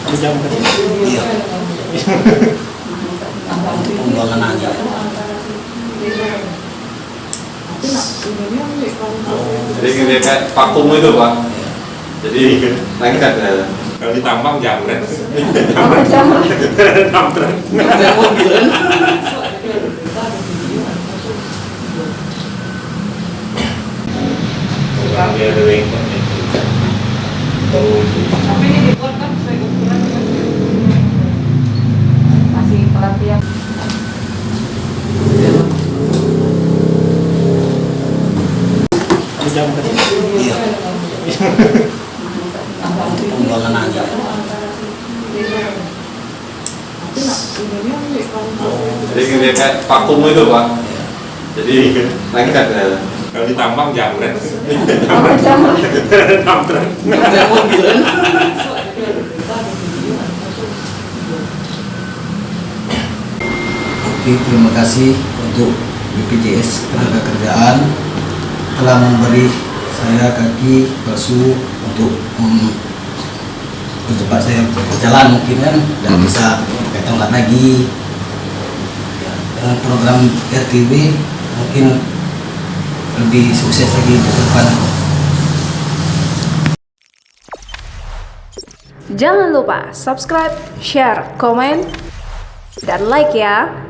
Jam tadi. Iya. Pembuangan angin. Jadi gini kayak vakum itu Pak. Jadi lengket ya. Kalau ditambang jamret. Jamret. Nggak mobilan. Orang dia ada lengkot itu. Tapi ini dibuat kan sesuai ukuran masih pelatihan. Jam tadi. Iya. Pembuangan angin. Jadi gini kayak vakum itu Pak. Jadi lengket ya. Kalau ditambang jamret. Jamret. Nggak mobilan. Oke, terima kasih untuk BPJS Ketenagakerjaan telah memberi saya kaki palsu untuk mempercepat saya berjalan mungkin kan dan bisa pakai tongkat lagi. Ya, dengan program RTW mungkin lebih sukses lagi ke depan. Jangan lupa subscribe, share, komen, dan like ya.